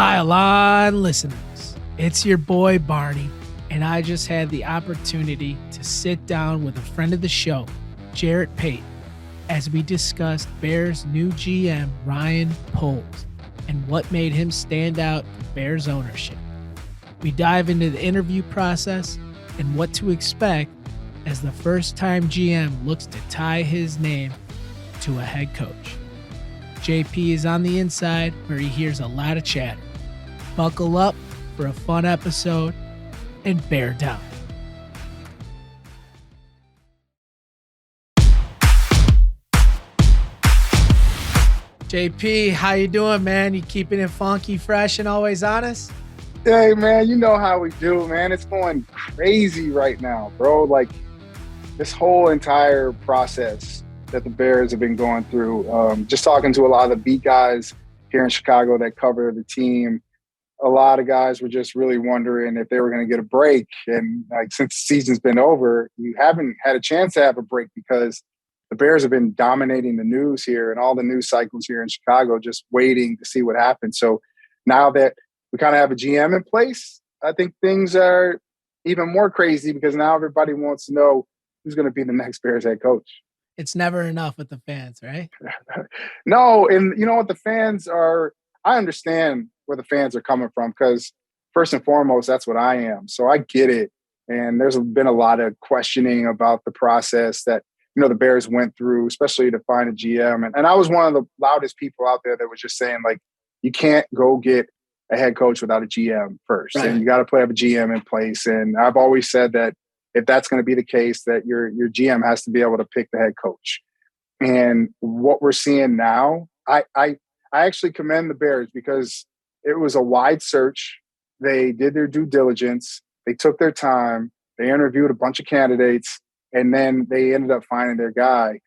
Pile on, listeners. It's your boy Barney, and I just had the opportunity to sit down with a friend of the show, Jarrett Payton, as we discussed Bears' new GM, Ryan Poles, and what made him stand out for Bears ownership. We dive into the interview process and what to expect as the first-time GM looks to tie his name to a head coach. JP is on the inside where he hears a lot of chatter. Buckle up for a fun episode and bear down. JP, how you doing, man? You keeping it funky, fresh, and always honest? Hey, man, you know how we do, man. It's going crazy right now, bro. Like, this whole entire process that the Bears have been going through, just talking to a lot of the beat guys here in Chicago that cover the team, a lot of guys were just really wondering if they were going to get a break. And like, since the season's been over, you haven't had a chance to have a break because the Bears have been dominating the news here and all the news cycles here in Chicago, just waiting to see what happens. So now that we kind of have a GM in place, I think things are even more crazy because now everybody wants to know who's going to be the next Bears head coach. It's never enough with the fans, right? No, and you know what, the fans are, I understand where the fans are coming from because first and foremost, that's what I am. So I get it. And there's been a lot of questioning about the process that, you know, the Bears went through, especially to find a GM. And I was one of the loudest people out there that was just saying, like, you can't go get a head coach without a GM first. Right. And you got to have a GM in place. And I've always said that if that's going to be the case, that your GM has to be able to pick the head coach. And what we're seeing now, I actually commend the Bears because it was a wide search. They did their due diligence. They took their time. They interviewed a bunch of candidates, and then they ended up finding their guy.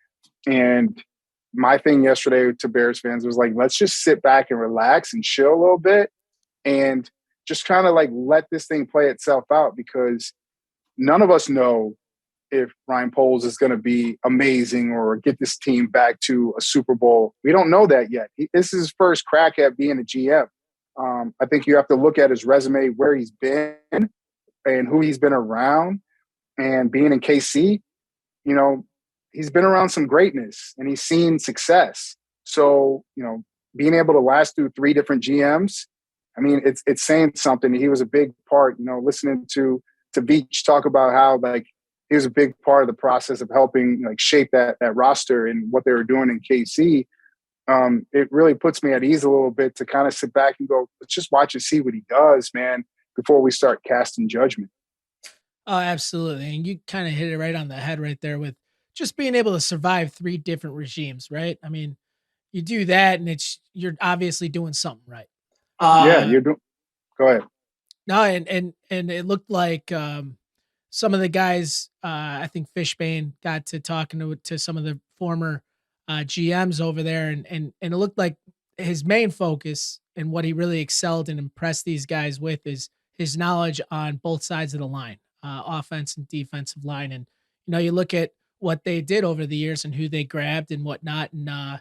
And my thing yesterday to Bears fans was like, let's just sit back and relax and chill a little bit and just kind of like let this thing play itself out because none of us know if Ryan Poles is going to be amazing or get this team back to a Super Bowl. We don't know that yet. This is his first crack at being a GM. I think you have to look at his resume, where he's been and who he's been around. And being in KC, you know, he's been around some greatness and he's seen success. So, you know, being able to last through 3 different GMs, I mean, it's saying something. He was a big part, you know, listening to Beach talk about how, like, he was a big part of the process of helping, like, shape that roster and what they were doing in KC. It really puts me at ease a little bit to kind of sit back and go, let's just watch and see what he does, man, before we start casting judgment. Oh, absolutely. And you kind of hit it right on the head right there with just being able to survive 3 different regimes, right? I mean, you do that and you're obviously doing something right. Yeah, you're doing. Go ahead. No, and it looked like some of the guys, I think Fishbane got to talking to some of the former GMs over there, and it looked like his main focus and what he really excelled and impressed these guys with is his knowledge on both sides of the line, offense and defensive line. And you know, you look at what they did over the years and who they grabbed and whatnot, and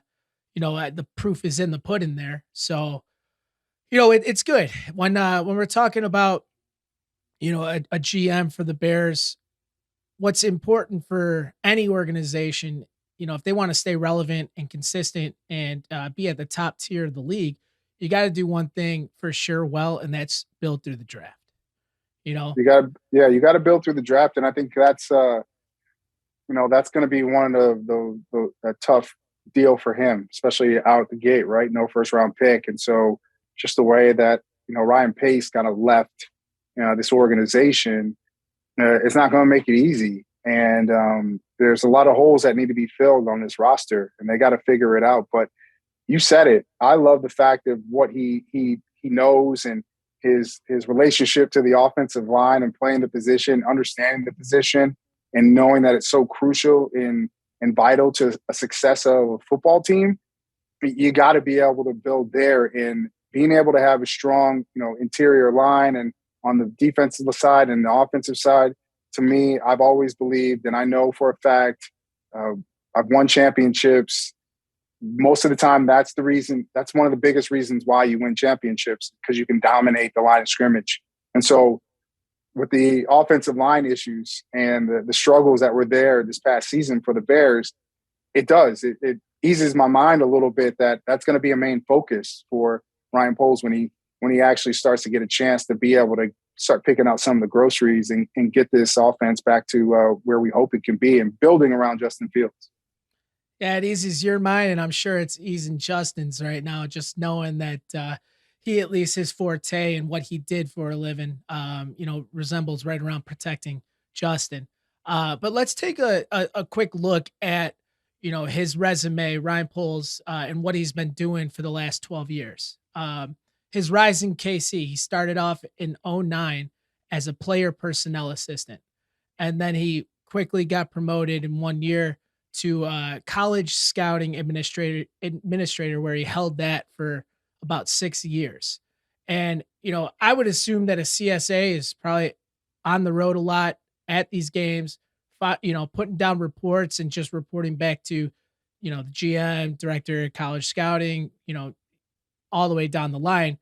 you know, the proof is in the pudding there. So you know, it's good when we're talking about, you know, a GM for the Bears. What's important for any organization, you know, if they want to stay relevant and consistent and be at the top tier of the league, you got to do one thing for sure well, and that's build through the draft. You know, you got to build through the draft, and I think that's you know, that's going to be one of the tough deal for him, especially out the gate, right? No first round pick, and so just the way that, you know, Ryan Pace kind of left, you know, this organization, it's not going to make it easy. And there's a lot of holes that need to be filled on this roster, and they got to figure it out. But you said it. I love the fact of what he knows and his relationship to the offensive line and playing the position, understanding the position, and knowing that it's so crucial and vital to a success of a football team. You got to be able to build there, and being able to have a strong, you know, interior line and on the defensive side and the offensive side. To me, I've always believed, and I know for a fact, I've won championships. most of the time, that's the reason. That's one of the biggest reasons why you win championships, because you can dominate the line of scrimmage. And so, with the offensive line issues and the struggles that were there this past season for the Bears, it eases my mind a little bit that that's going to be a main focus for Ryan Poles when he actually starts to get a chance to be able to start picking out some of the groceries and get this offense back to where we hope it can be and building around Justin Fields. Yeah, it eases your mind, and I'm sure it's easing Justin's right now, just knowing that he at least his forte and what he did for a living, resembles right around protecting Justin. But let's take a quick look at his resume, Ryan Poles, and what he's been doing for the last 12 years. His rise in KC, he started off in '09 as a player personnel assistant, and then he quickly got promoted in 1 year to college scouting administrator, where he held that for about 6 years. And I would assume that a CSA is probably on the road a lot at these games, putting down reports and just reporting back to the GM, director of college scouting, all the way down the line.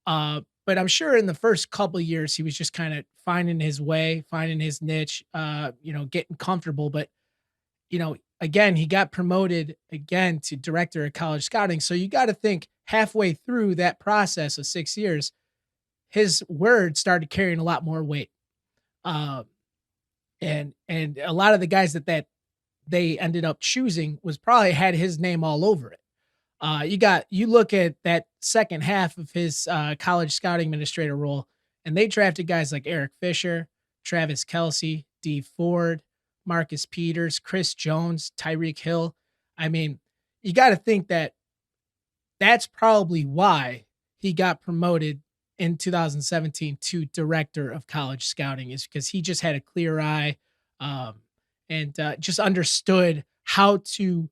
But I'm sure in the first couple of years he was just kind of finding his way, finding his niche, getting comfortable. But again, he got promoted again to director of college scouting. So you got to think halfway through that process of 6 years, his word started carrying a lot more weight. Um, and a lot of the guys that they ended up choosing was probably had his name all over it. You look at that second half of his college scouting administrator role, and they drafted guys like Eric Fisher, Travis Kelsey, D Ford, Marcus Peters, Chris Jones, Tyreek Hill. I mean, you got to think that that's probably why he got promoted in 2017 to director of college scouting, is because he just had a clear eye, um, and just understood how to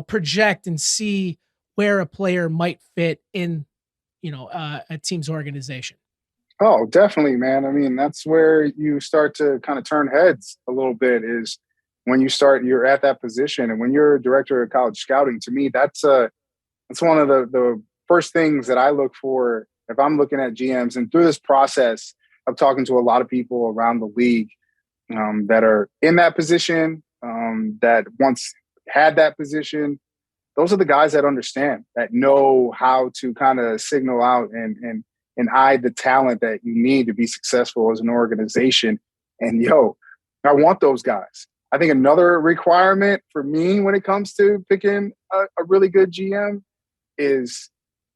project and see where a player might fit in a team's organization. Oh, definitely, man. I mean, that's where you start to kind of turn heads a little bit, is when you're at that position. And when you're a director of college scouting, to me, that's one of the first things that I look for if I'm looking at GMs. And through this process of talking to a lot of people around the league that are in that position, that once had that position, those are the guys that understand, that know how to kind of signal out and eye the talent that you need to be successful as an organization. And I want those guys. I think another requirement for me when it comes to picking a really good GM is,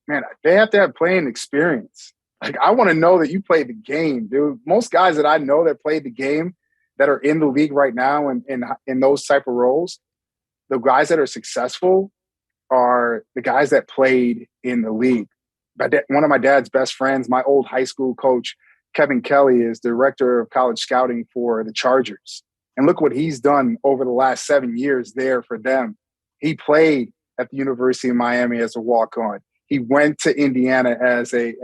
man, they have to have playing experience. Like, I want to know that you played the game, dude. Most guys that I know that played the game that are in the league right now and in those type of roles, the guys that are successful are the guys that played in the league. One of my dad's best friends, my old high school coach, Kevin Kelly, is director of college scouting for the Chargers. And look what he's done over the last 7 years there for them. He played at the University of Miami as a walk-on. He went to Indiana as a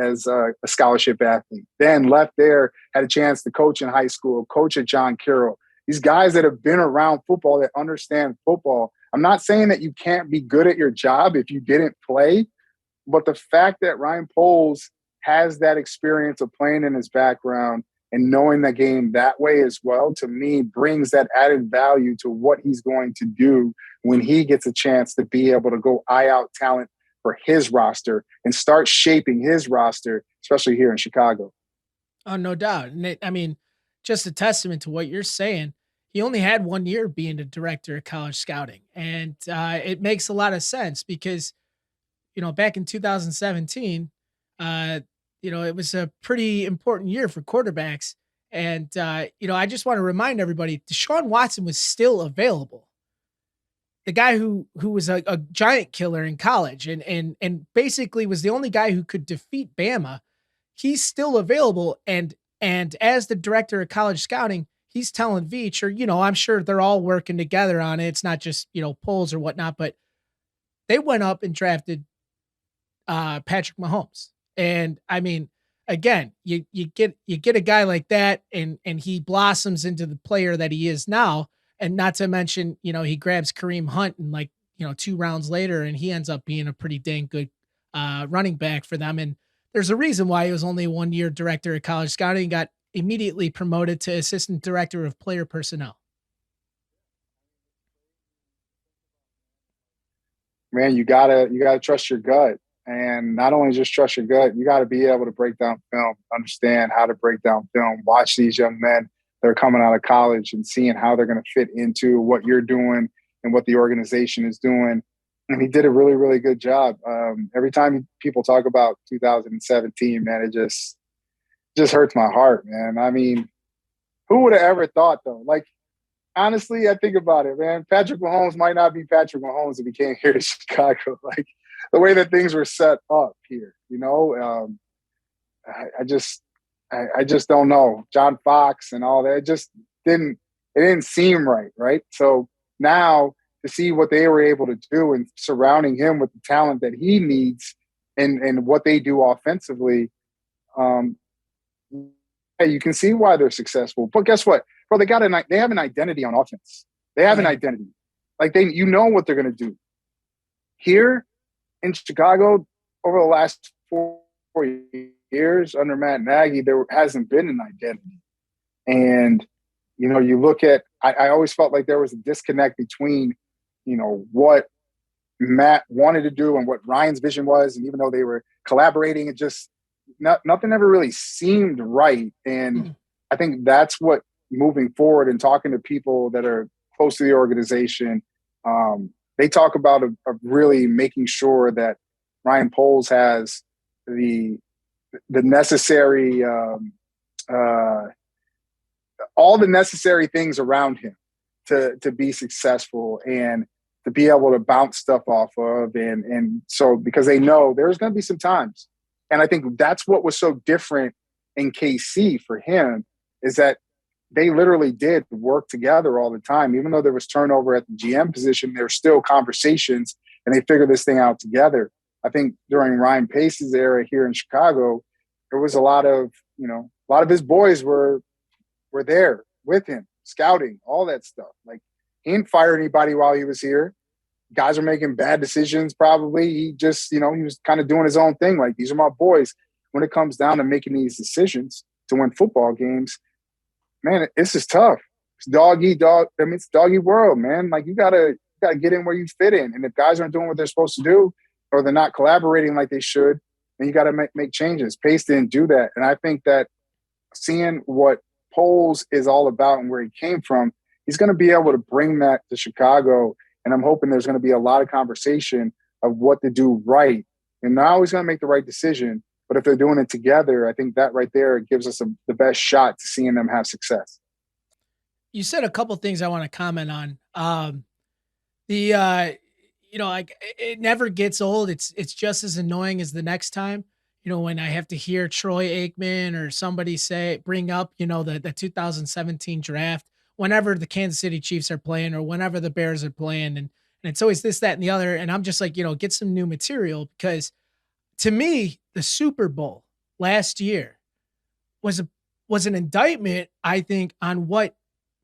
scholarship athlete, then left there, had a chance to coach in high school, coach at John Carroll. These guys that have been around football, that understand football. I'm not saying that you can't be good at your job if you didn't play, but the fact that Ryan Poles has that experience of playing in his background and knowing the game that way as well, to me, brings that added value to what he's going to do when he gets a chance to be able to go eye out talent for his roster and start shaping his roster, especially here in Chicago. Oh, no doubt. And I mean, just a testament to what you're saying. He only had 1 year being a director of college scouting, and it makes a lot of sense because back in 2017, it was a pretty important year for quarterbacks. And, I just want to remind everybody, Deshaun Watson was still available. The guy who was a giant killer in college and basically was the only guy who could defeat Bama. He's still available. And as the director of college scouting, he's telling Veach, or, I'm sure they're all working together on it. It's not just, polls or whatnot, but they went up and drafted Patrick Mahomes. And I mean, again, you get a guy like that, and he blossoms into the player that he is now. And not to mention, he grabs Kareem Hunt and, like, 2 rounds later, and he ends up being a pretty dang good running back for them. And there's a reason why he was only 1 year director of college scouting and got immediately promoted to assistant director of player personnel. Man, you gotta trust your gut, and not only just trust your gut, you got to be able to break down film, understand how to break down film, watch these young men that are coming out of college and seeing how they're going to fit into what you're doing and what the organization is doing. And he did a really, really good job. Every time people talk about 2017, man, it just hurts my heart, man. I mean, who would have ever thought though? Like, honestly, I think about it, man. Patrick Mahomes might not be Patrick Mahomes if he came here to Chicago. Like the way that things were set up here, I just don't know. John Fox and all that, didn't it didn't seem right, right? So now to see what they were able to do and surrounding him with the talent that he needs and what they do offensively, um, hey, you can see why they're successful. But guess what, bro? They have an identity on offense. They have an Yeah. identity. Like what they're gonna do here in Chicago over the last 4 years under Matt Nagy. There hasn't been an identity, and you look at. I always felt like there was a disconnect between what Matt wanted to do and what Ryan's vision was, and even though they were collaborating, it just nothing ever really seemed right. And Hmm. I think that's what moving forward and talking to people that are close to the organization, they talk about of really making sure that Ryan Poles has the necessary all the necessary things around him to be successful and to be able to bounce stuff off of. And so because they know there's going to be some times. And I think that's what was so different in KC for him is that they literally did work together all the time. Even though there was turnover at the GM position, there were still conversations and they figured this thing out together. I think during Ryan Pace's era here in Chicago, there was a lot of his boys were there with him, scouting, all that stuff. Like he didn't fire anybody while he was here. Guys are making bad decisions probably. He just, he was kind of doing his own thing. Like, these are my boys. When it comes down to making these decisions to win football games, man, this is tough. It's it's doggy world, man. Like, you gotta get in where you fit in. And if guys aren't doing what they're supposed to do or they're not collaborating like they should, then you got to make changes. Pace didn't do that. And I think that seeing what Poles is all about and where he came from, he's going to be able to bring that to Chicago. And I'm hoping there's going to be a lot of conversation of what to do right. And not always going to make the right decision, but if they're doing it together, I think that right there gives us the best shot to seeing them have success. You said a couple things I want to comment on. The like it never gets old. It's just as annoying as the next time. When I have to hear Troy Aikman or somebody bring up, the 2017 draft whenever the Kansas City Chiefs are playing or whenever the Bears are playing, and it's always this, that, and the other. And I'm just like, get some new material, because to me, the Super Bowl last year was an indictment, I think, on what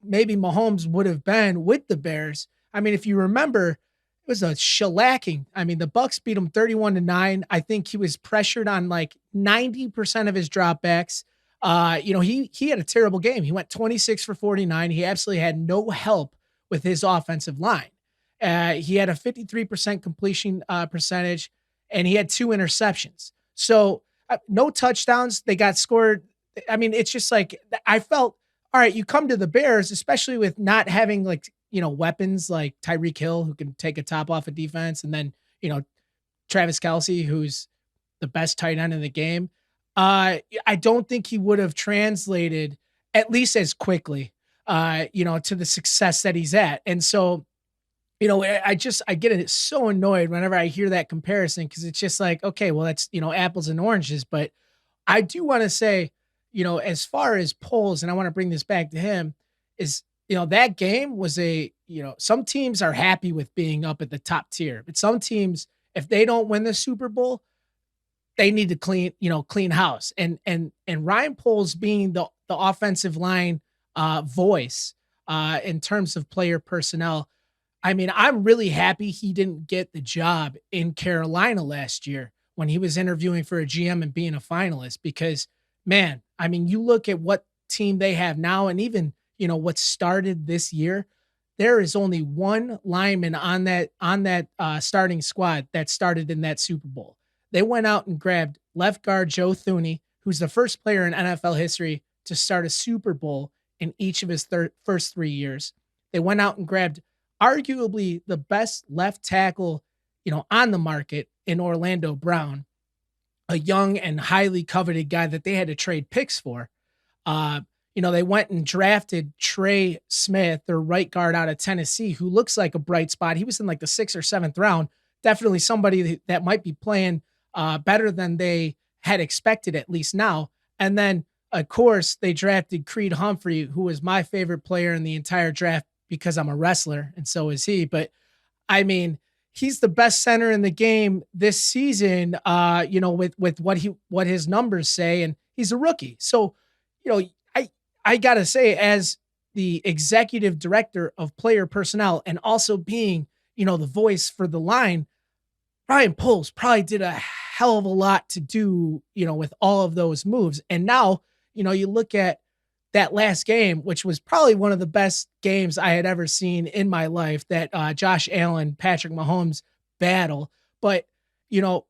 maybe Mahomes would have been with the Bears. I mean, if you remember, it was a shellacking. I mean, the Bucks beat him 31-9. I think he was pressured on like 90% of his dropbacks. He had a terrible game. He went 26 for 49. He absolutely had no help with his offensive line. He had a 53% completion percentage, and he had 2 interceptions. So no touchdowns. They got scored. I mean, it's just like, I felt, all right, you come to the Bears, especially with not having weapons like Tyreek Hill, who can take a top off of defense, and then, Travis Kelce, who's the best tight end in the game. I don't think he would have translated at least as quickly, to the success that he's at. And so, I get so annoyed whenever I hear that comparison, because it's just like, okay, well, that's, apples and oranges. But I do want to say, as far as polls, and I want to bring this back to him, is, that game was some teams are happy with being up at the top tier, but some teams, if they don't win the Super Bowl, they need to clean house. And Ryan Poles being the offensive line voice in terms of player personnel, I mean, I'm really happy he didn't get the job in Carolina last year when he was interviewing for a GM and being a finalist because, man, I mean, you look at what team they have now and even, what started this year, there is only one lineman on that starting squad that started in that Super Bowl. They went out and grabbed left guard Joe Thuney, who's the first player in NFL history to start a Super Bowl in each of his first 3 years. They went out and grabbed arguably the best left tackle, on the market in Orlando Brown, a young and highly coveted guy that they had to trade picks for. Uh, they went and drafted Trey Smith, their right guard out of Tennessee, who looks like a bright spot. He was in like the 6th or 7th round. Definitely somebody that might be playing better than they had expected, at least now. And then, of course, they drafted Creed Humphrey, who was my favorite player in the entire draft because I'm a wrestler, and so is he. But I mean, he's the best center in the game this season, with what his numbers say, and he's a rookie. So, you know, I gotta say, as the executive director of player personnel and also being, the voice for the line, Brian Poles probably did a hell of a lot to do, with all of those moves. And now, you look at that last game, which was probably one of the best games I had ever seen in my life, that Josh Allen, Patrick Mahomes battle. But, you know,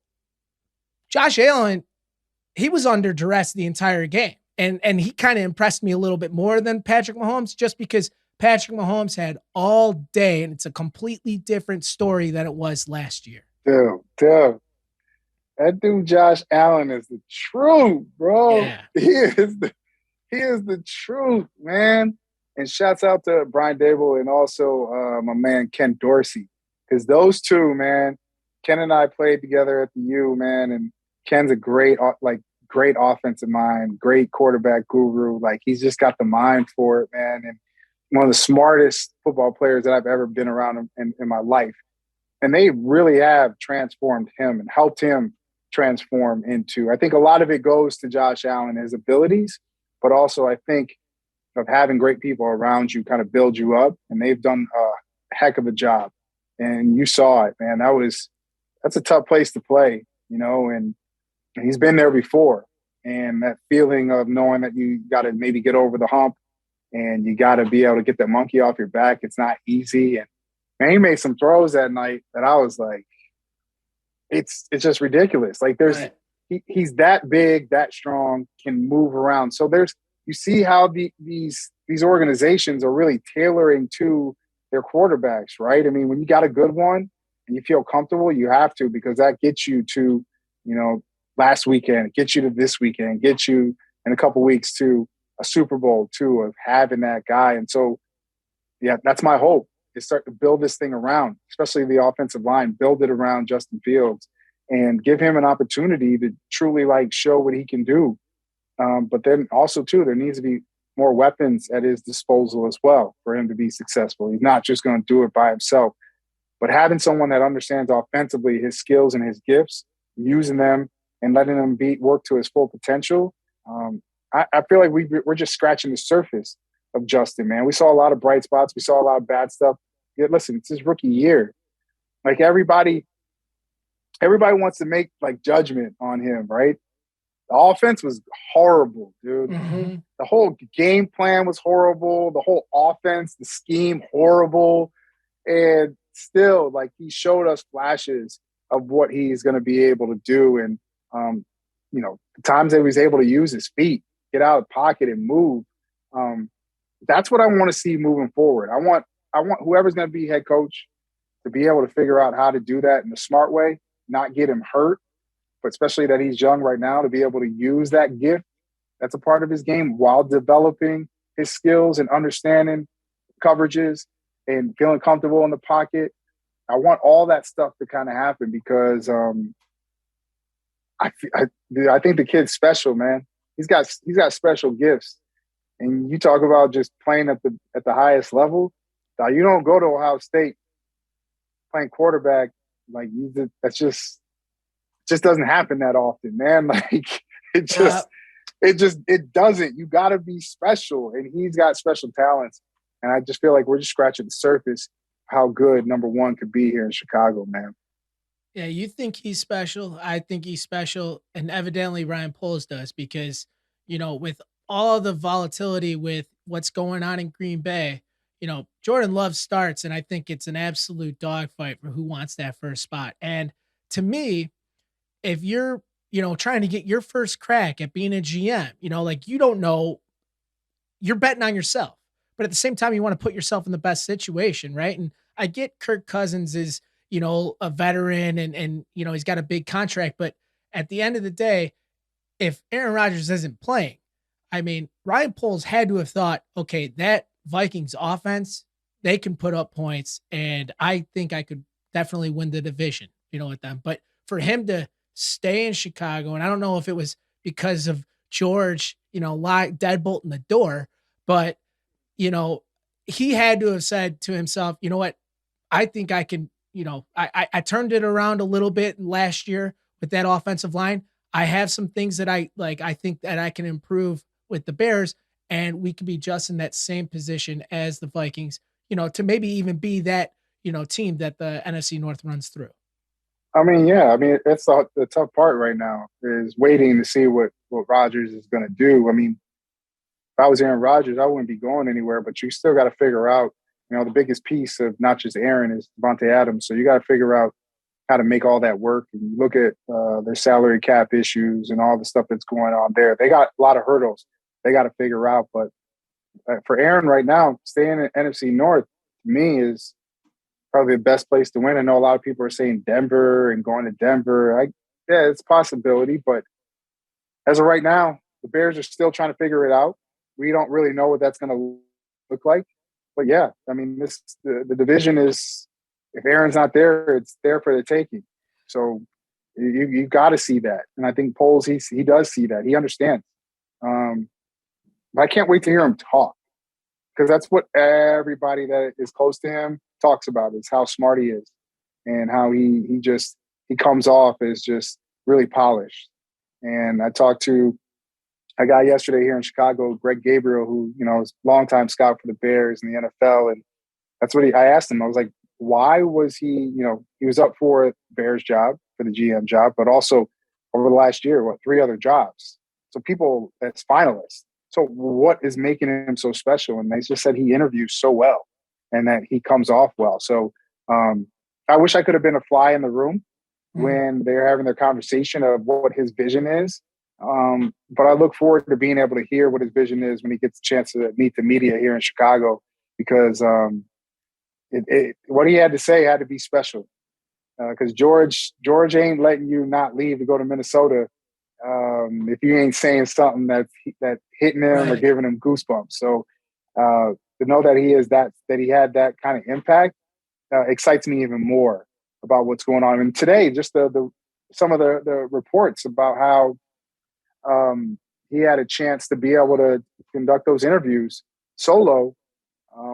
Josh Allen, he was under duress the entire game. And he kind of impressed me a little bit more than Patrick Mahomes, just because Patrick Mahomes had all day, and it's a completely different story than it was last year. Dude, that dude Josh Allen is the truth, bro. Yeah. He is the truth, man. And shouts out to Brian Dable and also my man Ken Dorsey, because those two, man, Ken and I played together at the U, man, and Ken's a great offensive mind, great quarterback guru. Like, he's just got the mind for it, man, and one of the smartest football players that I've ever been around in my life. And they really have transformed him and helped him transform into, I think a lot of it goes to Josh Allen, his abilities, but also I think of having great people around you kind of build you up, and they've done a heck of a job. And you saw it, man. That's a tough place to play, and he's been there before. And that feeling of knowing that you got to maybe get over the hump and you got to be able to get the monkey off your back. It's not easy. And man, he made some throws that night that I was like, it's just ridiculous. Like, he's that big, that strong, can move around. So you see how these organizations are really tailoring to their quarterbacks, right? I mean, when you got a good one and you feel comfortable, you have to, because that gets you to, last weekend, gets you to this weekend, gets you in a couple weeks to a Super Bowl too, of having that guy. And so, yeah, that's my hope, is start to build this thing around, especially the offensive line, build it around Justin Fields and give him an opportunity to truly show what he can do. But then also too, there needs to be more weapons at his disposal as well for him to be successful. He's not just going to do it by himself, but having someone that understands offensively his skills and his gifts, using them and letting them work to his full potential. I feel like we're just scratching the surface of Justin, man. We saw a lot of bright spots. We saw a lot of bad stuff. Yeah, listen, it's his rookie year. Like, everybody wants to make judgment on him, right? The offense was horrible, dude. Mm-hmm. The whole game plan was horrible. The whole offense, the scheme, horrible. And still, he showed us flashes of what he's going to be able to do. And, the times that he was able to use his feet, get out of the pocket and move. That's what I want to see moving forward. I want whoever's going to be head coach to be able to figure out how to do that in a smart way, not get him hurt, but especially that he's young right now, to be able to use that gift that's a part of his game while developing his skills and understanding coverages and feeling comfortable in the pocket. I want all that stuff to kind of happen, because I think the kid's special, man. He's got special gifts. And you talk about just playing at the highest level. Now, you don't go to Ohio State playing quarterback that's just doesn't happen that often, man. It doesn't. You got to be special, and he's got special talents. And I just feel like we're just scratching the surface how good number one could be here in Chicago, man. Yeah, you think he's special. I think he's special, and evidently Ryan Poles does because with all the volatility with what's going on in Green Bay, Jordan Love starts, and I think it's an absolute dogfight for who wants that first spot. And to me, if you're trying to get your first crack at being a GM, like you don't know, you're betting on yourself. But at the same time, you want to put yourself in the best situation, right? And I get Kirk Cousins is, a veteran and he's got a big contract, but at the end of the day, if Aaron Rodgers isn't playing, I mean, Ryan Poles had to have thought, okay, that Vikings offense, they can put up points, and I think I could definitely win the division, with them. But for him to stay in Chicago, and I don't know if it was because of George, deadbolting the door, but you know, he had to have said to himself, you know what, I think I can, I turned it around a little bit last year with that offensive line. I have some things that I like. I think that I can improve with the Bears, and we could be just in that same position as the Vikings, to maybe even be that, team that the NFC North runs through. I mean, yeah, I mean, that's the tough part right now is waiting to see what Rodgers is going to do. I mean, if I was Aaron Rodgers, I wouldn't be going anywhere, but you still got to figure out, the biggest piece of not just Aaron is Devontae Adams. So you got to figure out how to make all that work. And you look at their salary cap issues and all the stuff that's going on there. They got a lot of hurdles they got to figure out. But for Aaron right now, staying in NFC North, to me, is probably the best place to win. I know a lot of people are saying Denver and going to Denver. Yeah, it's a possibility. But as of right now, the Bears are still trying to figure it out. We don't really know what that's going to look like. But yeah, I mean, the division is, if Aaron's not there, it's there for the taking. So you got to see that, and I think Poles he does see that. He understands. I can't wait to hear him talk because that's what everybody that is close to him talks about is how smart he is and how he comes off as just really polished. And I talked to a guy yesterday here in Chicago, Greg Gabriel, who is a longtime scout for the Bears in the NFL, and that's what I asked him. I was like, why was he? He was up for the Bears job, for the GM job, but also over the last year, 3 other jobs. So people as finalists. So what is making him so special? And they just said he interviews so well, and that he comes off well. So I wish I could have been a fly in the room when they're having their conversation of what his vision is. But I look forward to being able to hear what his vision is when he gets a chance to meet the media here in Chicago, because what he had to say had to be special. Because George ain't letting you not leave to go to Minnesota if you ain't saying something that hitting him Right. or giving him goosebumps. So to know that he had that kind of impact excites me even more about what's going on. And today, just some of the reports about how he had a chance to be able to conduct those interviews solo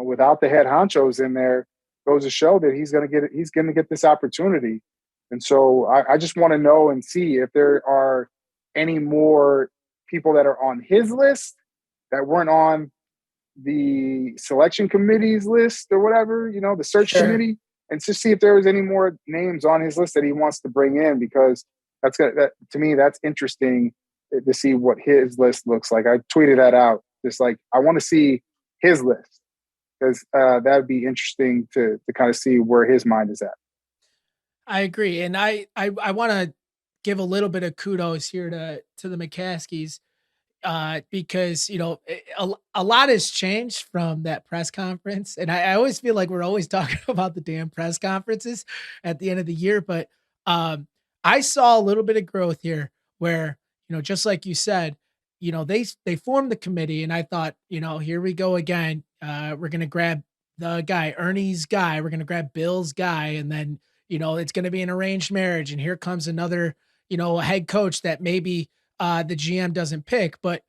without the head honchos in there goes to show that he's going to get this opportunity. And so I just want to know and see if there are any more people that are on his list that weren't on the selection committee's list or whatever, the search Sure. committee, and just see if there was any more names on his list that he wants to bring in, because that to me, that's interesting to see what his list looks like. I tweeted that out, just like, I want to see his list, because that would be interesting to kind of see where his mind is at. I agree, and I want to give a little bit of kudos here to the McCaskies, because a lot has changed from that press conference, and I always feel like we're always talking about the damn press conferences at the end of the year, but I saw a little bit of growth here, where just like you said, they formed the committee, and I thought, here we go again, we're gonna grab the guy, Ernie's guy, we're gonna grab Bill's guy, and then it's gonna be an arranged marriage, and here comes another head coach that maybe the GM doesn't pick, but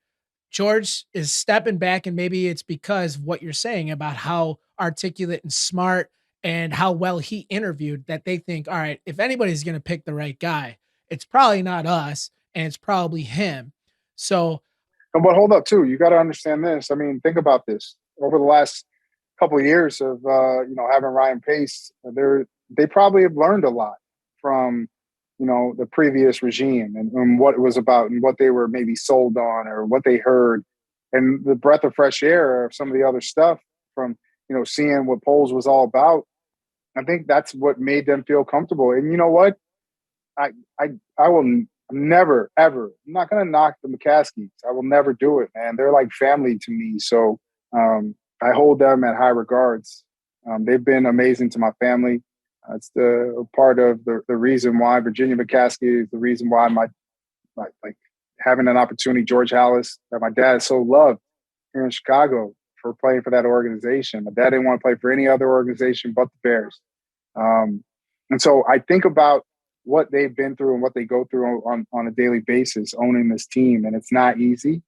George is stepping back, and maybe it's because of what you're saying about how articulate and smart and how well he interviewed, that they think, all right, if anybody's going to pick the right guy, it's probably not us, and it's probably him. So, But hold up, too. You got to understand this. I mean, think about this. Over the last couple of years of having Ryan Pace, they probably have learned a lot from the previous regime and what it was about and what they were maybe sold on or what they heard, and the breath of fresh air of some of the other stuff from seeing what polls was all about. I think that's what made them feel comfortable. And you know what? I will never ever. I'm not going to knock the McCaskies. I will never do it, man. They're like family to me. So I hold them at high regards. They've been amazing to my family. It's the part of the reason why Virginia McCaskey is the reason why my like having an opportunity, George Hallis, that my dad so loved here in Chicago for playing for that organization. My dad didn't want to play for any other organization but the Bears. And so I think about what they've been through and what they go through on a daily basis owning this team. And it's not easy.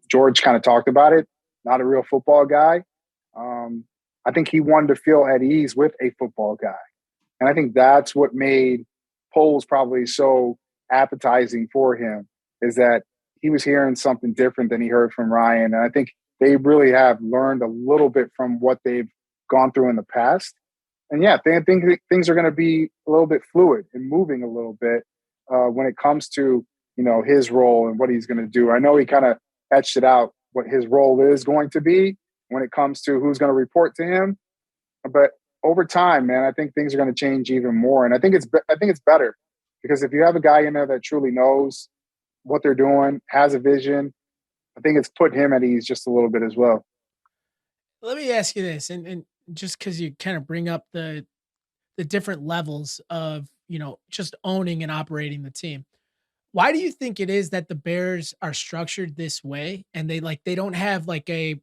George kind of talked about it, not a real football guy. I think he wanted to feel at ease with a football guy. And I think that's what made polls probably so appetizing for him, is that he was hearing something different than he heard from Ryan. And I think they really have learned a little bit from what they've gone through in the past. And yeah, I think things are going to be a little bit fluid and moving a little bit when it comes to, his role and what he's going to do. I know he kind of etched it out what his role is going to be when it comes to who's going to report to him. But over time, man, I think things are going to change even more. And I think it's better, because if you have a guy in there that truly knows what they're doing, has a vision, I think it's put him at ease just a little bit as well. Let me ask you this, and just because you kind of bring up the different levels of just owning and operating the team. Why do you think it is that the Bears are structured this way and they don't have like a,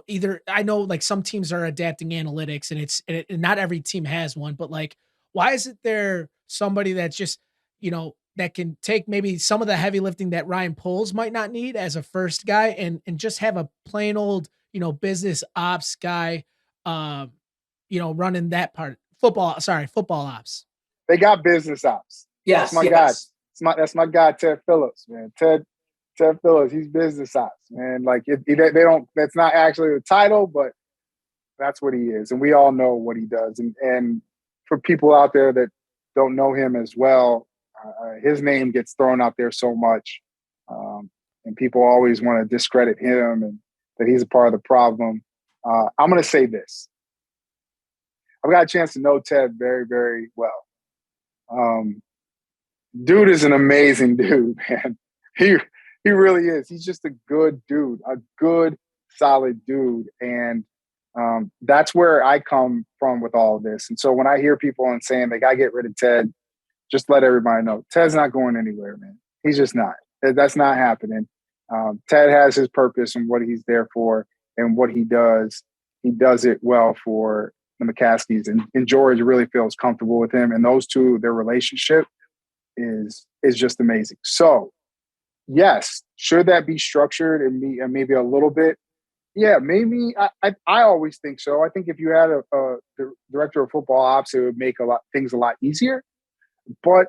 either I know like some teams are adapting analytics and not every team has one, but like why isn't there somebody that's just, that can take maybe some of the heavy lifting that Ryan Poles might not need as a first guy and just have a plain old, business ops guy running that part football ops. They got business ops. That's Yes, my guy. yes. That's my guy, Ted Phillips, man. Ted Phillips, he's business ops, man. Like they don't. That's not actually the title, but that's what he is, and we all know what he does. And for people out there that don't know him as well, his name gets thrown out there so much, and people always want to discredit him and that he's a part of the problem. I'm going to say this. I've got a chance to know Ted very, very well. Dude is an amazing dude, man. He really is. He's just a good dude, a good, solid dude. And that's where I come from with all of this. And so when I hear people and saying they got to get rid of Ted, just let everybody know Ted's not going anywhere, man. He's just not. That's not happening. Ted has his purpose and what he's there for and what he does. He does it well for the McCaskies, and George really feels comfortable with him. And those two, their relationship is just amazing. So, yes, should that be structured and maybe a little bit? Yeah, maybe. I always think so. I think if you had a director of football ops, it would make things a lot easier. But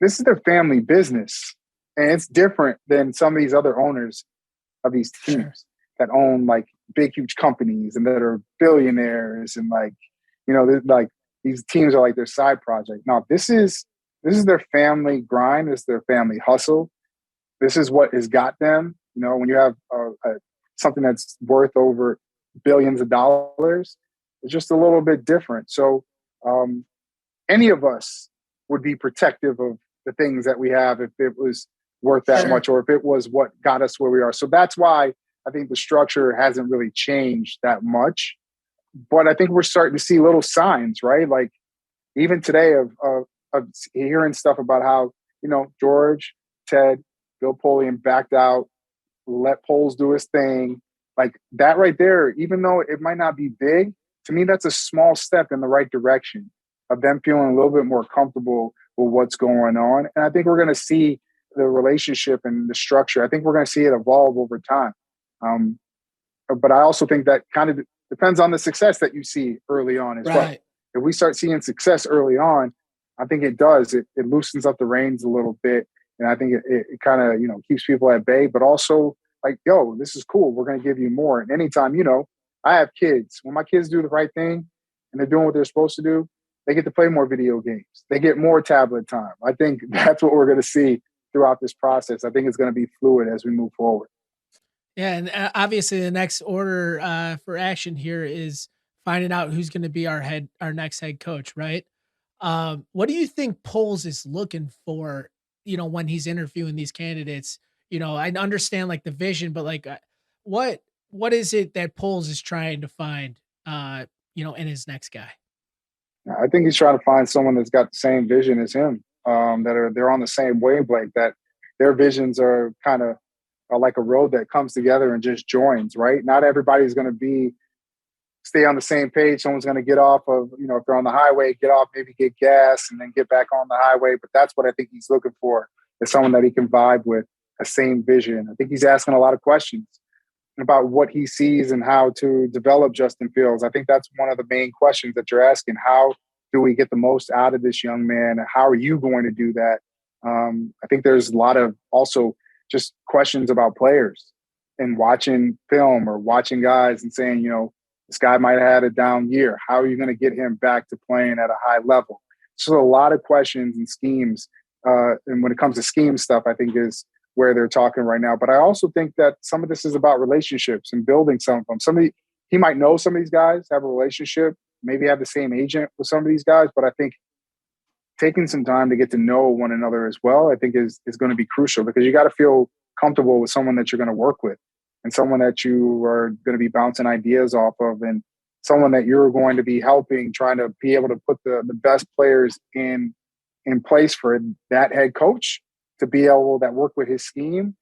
this is their family business, and it's different than some of these other owners of these teams that own like big, huge companies and that are billionaires and like these teams are like their side project. Now, this is their family grind. This is their family hustle. This is what has got them. When you have something that's worth over billions of dollars, it's just a little bit different. So any of us would be protective of the things that we have if it was worth that much or if it was what got us where we are. So that's why I think the structure hasn't really changed that much. But I think we're starting to see little signs, right? Like even today of hearing stuff about how, George, Ted, Bill Polian backed out, let Poles do his thing. Like that right there, even though it might not be big, to me, that's a small step in the right direction of them feeling a little bit more comfortable with what's going on. And I think we're going to see the relationship and the structure. I think we're going to see it evolve over time. But I also think that kind of depends on the success that you see early on as well. If we start seeing success early on, I think it does. It loosens up the reins a little bit. And I think it kind of, keeps people at bay, but also like, yo, this is cool. We're going to give you more. And anytime, I have kids. When my kids do the right thing and they're doing what they're supposed to do, they get to play more video games. They get more tablet time. I think that's what we're going to see throughout this process. I think it's going to be fluid as we move forward. Yeah, and obviously the next order for action here is finding out who's going to be our next head coach, right? What do you think Poles is looking for? You know, when he's interviewing these candidates, you know, I understand like the vision, but like, what what is it that Poles is trying to find? You know, in his next guy. I think he's trying to find someone that's got the same vision as him, that are they're on the same wavelength, that their visions are kind of are like a road that comes together and just joins, right? Not everybody's going to be stay on the same page. Someone's going to get off of, if they're on the highway, get off, maybe get gas and then get back on the highway. But that's what I think he's looking for, is someone that he can vibe with, a same vision. I think he's asking a lot of questions about what he sees and how to develop Justin Fields. I think that's one of the main questions that you're asking. How do we get the most out of this young man? How are you going to do that? I think there's a lot of also just questions about players and watching film or watching guys and saying, this guy might have had a down year. How are you going to get him back to playing at a high level? So a lot of questions and schemes. And when it comes to scheme stuff, I think is where they're talking right now. But I also think that some of this is about relationships and building some of them. He might know some of these guys, have a relationship, maybe have the same agent with some of these guys. But I think taking some time to get to know one another as well, I think is going to be crucial, because you got to feel comfortable with someone that you're going to work with and someone that you are going to be bouncing ideas off of, and someone that you're going to be helping, trying to be able to put the best players in place for that head coach to be able that work with his scheme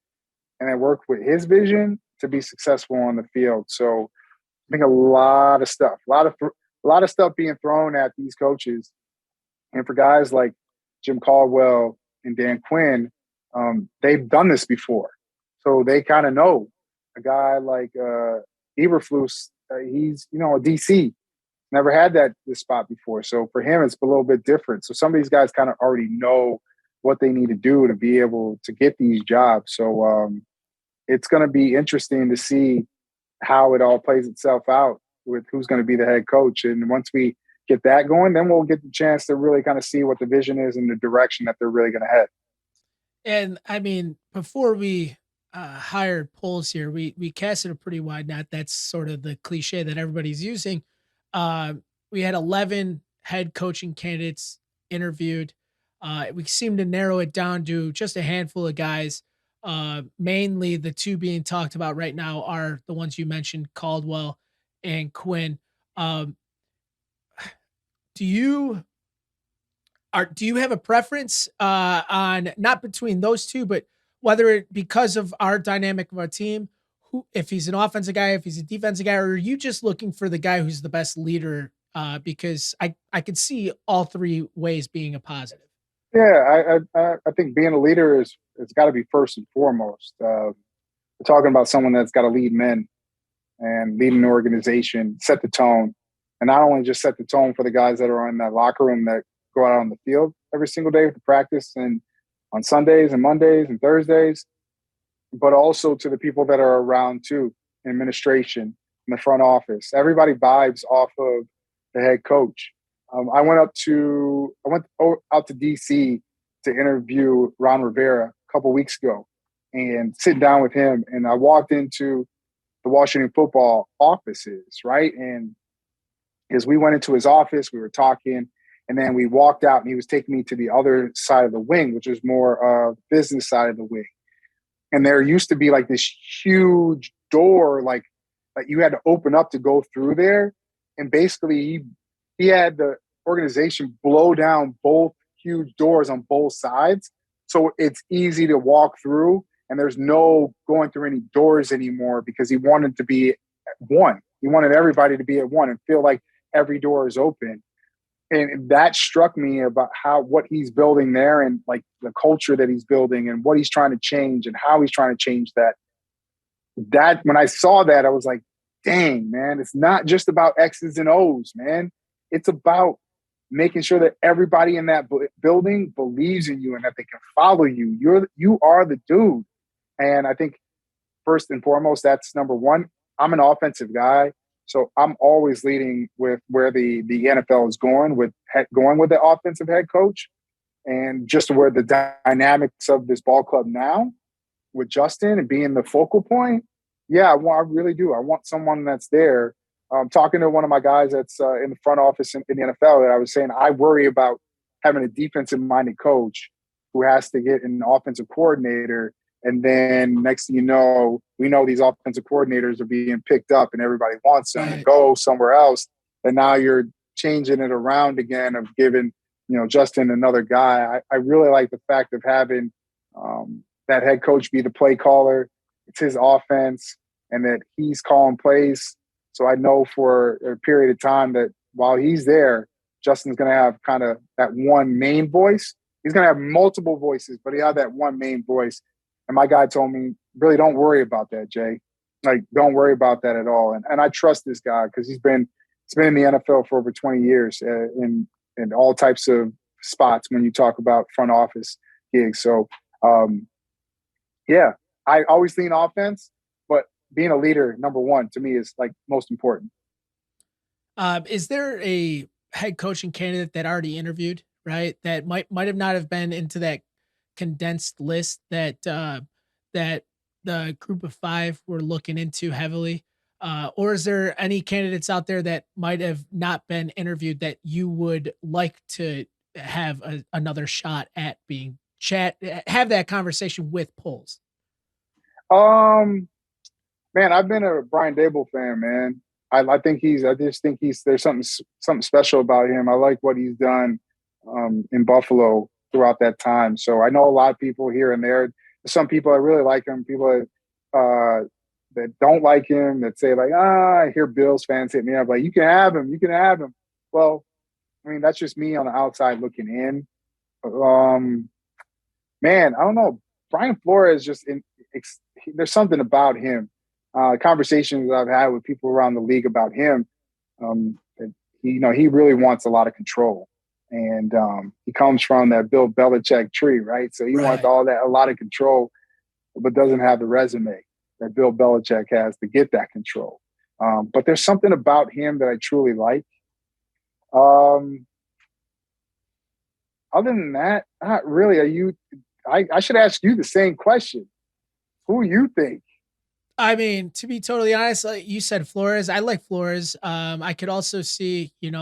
and then work with his vision to be successful on the field. So I think a lot of stuff, a lot of stuff being thrown at these coaches. And for guys like Jim Caldwell and Dan Quinn, they've done this before. So they kind of know. A guy like Eberflus, he's, a DC, never had this spot before. So for him, it's a little bit different. So some of these guys kind of already know what they need to do to be able to get these jobs. So it's going to be interesting to see how it all plays itself out with who's going to be the head coach. And once we get that going, then we'll get the chance to really kind of see what the vision is and the direction that they're really going to head. And I mean, before we hired polls here, we casted a pretty wide net. That's sort of the cliche that everybody's using. We had 11 head coaching candidates interviewed. We seemed to narrow it down to just a handful of guys. Mainly the two being talked about right now are the ones you mentioned, Caldwell and Quinn. Um, do you do you have a preference on, not between those two, but whether it because of our dynamic of our team, who, if he's an offensive guy, if he's a defensive guy, or are you just looking for the guy who's the best leader? Because I could see all three ways being a positive. Yeah, I think being a leader it's got to be first and foremost. We're talking about someone that's got to lead men and lead an organization, set the tone, and not only just set the tone for the guys that are in that locker room that go out on the field every single day to practice and on Sundays and Mondays and Thursdays, but also to the people that are around too, administration, in the front office. Everybody vibes off of the head coach. I went out to DC to interview Ron Rivera a couple weeks ago and sit down with him. And I walked into the Washington football offices, right? And as we went into his office, we were talking, and then we walked out and he was taking me to the other side of the wing, which was more of the business side of the wing. And there used to be like this huge door, like you had to open up to go through there. And basically he had the organization blow down both huge doors on both sides. So it's easy to walk through and there's no going through any doors anymore, because he wanted to be at one. He wanted everybody to be at one and feel like every door is open. And that struck me about what he's building there, and like the culture that he's building and what he's trying to change and how he's trying to change that. That when I saw that, I was like, dang, man, it's not just about X's and O's, man. It's about making sure that everybody in that building believes in you and that they can follow you. You are the dude. And I think first and foremost, that's number one. I'm an offensive guy. So I'm always leading with where the NFL is going with going with the offensive head coach, and just where the dynamics of this ball club now with Justin and being the focal point. Yeah, I really do. I want someone that's there. Talking to one of my guys that's in the front office in the NFL, that I was saying I worry about having a defensive minded coach who has to get an offensive coordinator. And then next thing you know, we know these offensive coordinators are being picked up and everybody wants them to Right. go somewhere else. And now you're changing it around again of giving, Justin another guy. I really like the fact of having that head coach be the play caller. It's his offense and that he's calling plays. So I know for a period of time that while he's there, Justin's going to have kind of that one main voice. He's going to have multiple voices, but he had that one main voice. And my guy told me, really don't worry about that, Jay. Like, don't worry about that at all. And I trust this guy because he's been in the NFL for over 20 years in all types of spots when you talk about front office gigs. So, yeah, I always lean offense, but being a leader, number one, to me is like most important. Is there a head coaching candidate that already interviewed, right? That might have not have been into that condensed list that the group of five were looking into heavily? Or is there any candidates out there that might have not been interviewed that you would like to have another shot at being have that conversation with polls? Um, Man, I've been a Brian Dable fan, man. I think I just think there's something special about him. I like what he's done in Buffalo throughout that time. So I know a lot of people here and there. Some people that really like him, people that don't like him, that say like, I hear Bills fans hit me up like, you can have him, you can have him. Well, I mean, that's just me on the outside looking in. Um, Man, I don't know. Brian Flores there's something about him. Conversations that I've had with people around the league about him, that he really wants a lot of control, and he comes from that Bill Belichick tree, right? So he wants Right. a lot of control, but doesn't have the resume that Bill Belichick has to get that control. But there's something about him that I truly like. Um, Other than that, not really. I should ask you the same question. Who you think? I mean, to be totally honest, like you said, Flores. I like Flores. I could also see, you'd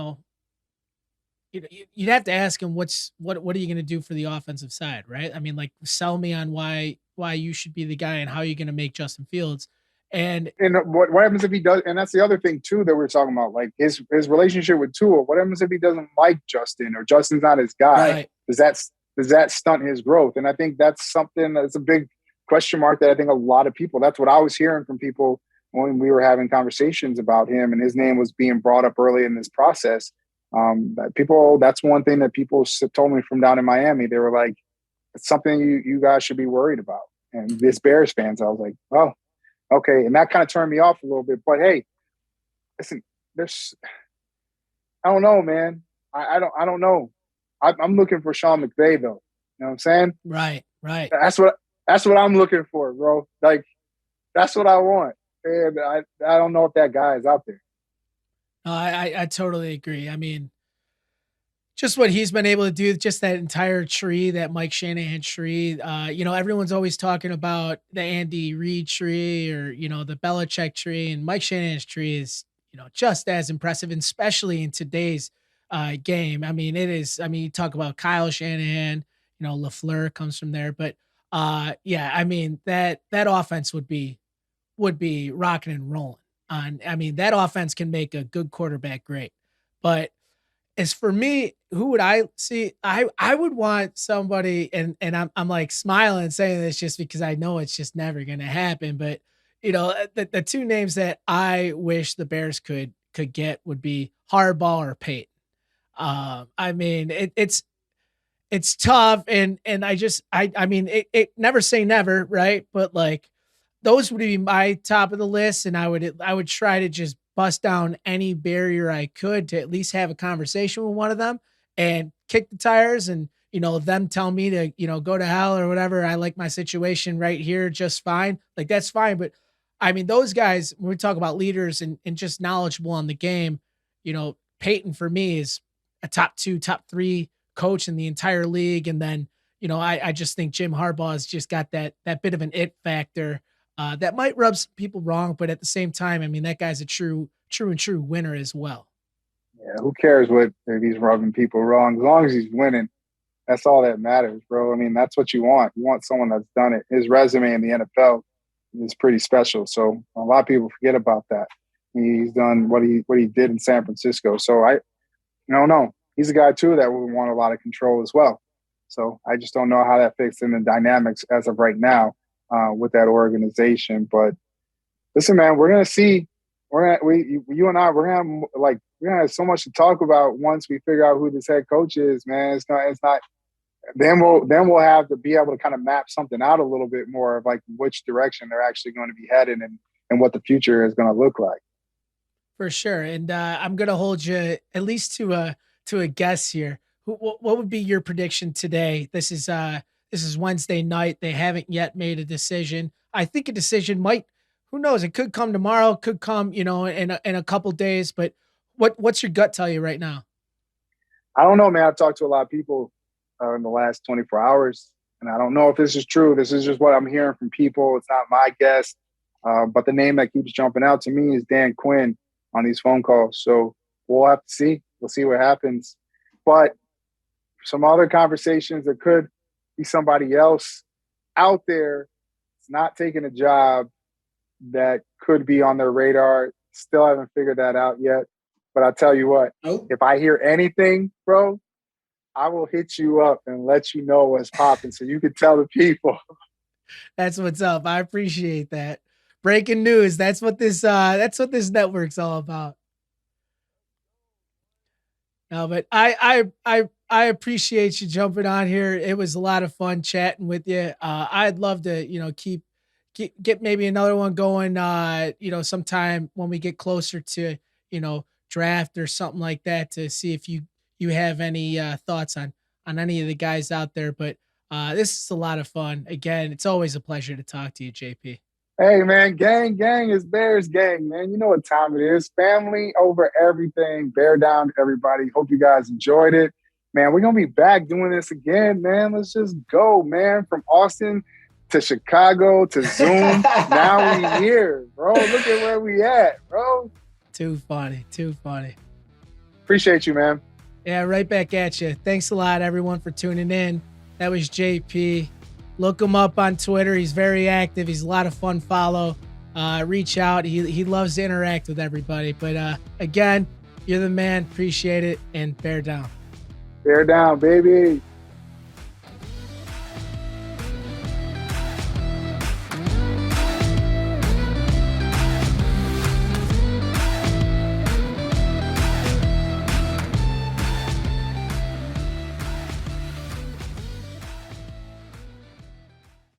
have to ask him what are you going to do for the offensive side, right? I mean, like sell me on why you should be the guy and how you're going to make Justin Fields. And And what happens if he does? And that's the other thing too that we're talking about, like his relationship with Tua. What happens if he doesn't like Justin or Justin's not his guy? right, Does that does that stunt his growth? And I think that's something that's a big question mark that I think a lot of people. That's what I was hearing from people when we were having conversations about him, and his name was being brought up early in this process. That's one thing that people told me from down in Miami. They were like, "It's something you guys should be worried about." And this Bears fans, I was like, "Oh, okay." And that kind of turned me off a little bit. But hey, listen, there's I don't know, man. I don't know. I'm looking for Sean McVay though. You know what I'm saying? right, right. That's what I'm looking for, bro. Like that's what I want. And I don't know if that guy is out there. No, I totally agree. I mean, just what he's been able to do, just that entire tree, that Mike Shanahan tree. Everyone's always talking about the Andy Reid tree or the Belichick tree, and Mike Shanahan's tree is just as impressive, and especially in today's game. I mean, it is. I mean, you talk about Kyle Shanahan. Lafleur comes from there, but yeah, I mean that offense would be rocking and rolling. I mean, that offense can make a good quarterback great, but as for me, who would I see? I would want somebody, and I'm like smiling saying this just because I know it's just never gonna happen. But the two names that I wish the Bears could get would be Harbaugh or Payton. I mean, it's tough, and I mean it never say never, right? But like those would be my top of the list, and I would try to just bust down any barrier I could to at least have a conversation with one of them and kick the tires, and them tell me to go to hell or whatever. I like my situation right here just fine. Like that's fine, but I mean, those guys, when we talk about leaders and just knowledgeable on the game, Peyton for me is a top two, top three coach in the entire league. And then, I just think Jim Harbaugh has just got that bit of an it factor that might rub some people wrong, but at the same time, I mean, that guy's a true winner as well. Yeah, who cares what if he's rubbing people wrong? As long as he's winning, that's all that matters, bro. I mean, that's what you want. You want someone that's done it. His resume in the NFL is pretty special. So a lot of people forget about that. He's done what he did in San Francisco. So I don't know. He's a guy too that would want a lot of control as well. So I just don't know how that fits in the dynamics as of right now with that organization. But listen, man, we're gonna see. You and I, we're gonna have so much to talk about once we figure out who this head coach is, man. It's not. Then we'll have to be able to kind of map something out a little bit more of like which direction they're actually going to be heading and what the future is going to look like. For sure, and I'm gonna hold you at least to a guess here. What would be your prediction today? This is Wednesday night. They haven't yet made a decision. I think a decision might. Who knows? It could come tomorrow. Could come, in a couple days. But what's your gut tell you right now? I don't know, man. I've talked to a lot of people in the last 24 hours, and I don't know if this is true. This is just what I'm hearing from people. It's not my guess, but the name that keeps jumping out to me is Dan Quinn on these phone calls. So we'll have to see. We'll see what happens. But some other conversations, there could be somebody else out there that's not taking a job that could be on their radar. Still haven't figured that out yet. But I'll tell you what, Oh, if I hear anything, bro, I will hit you up and let you know what's popping so you can tell the people. That's what's up. I appreciate that. Breaking news. That's what this network's all about. No, but I appreciate you jumping on here. It was a lot of fun chatting with you. I'd love to, get maybe another one going, sometime when we get closer to, draft or something like that to see if you have any thoughts on any of the guys out there. But this is a lot of fun. Again, it's always a pleasure to talk to you, JP. Hey, man, gang is Bears gang, man. You know what time it is. Family over everything. Bear down to everybody. Hope you guys enjoyed it. Man, we're going to be back doing this again, man. Let's just go, man. From Austin to Chicago to Zoom. Now we here, bro. Look at where we at, bro. Too funny. Too funny. Appreciate you, man. Yeah, right back at you. Thanks a lot, everyone, for tuning in. That was JP. Look him up on Twitter. He's very active. He's a lot of fun follow. Reach out. He loves to interact with everybody. But again, you're the man. Appreciate it. And bear down. Bear down, baby.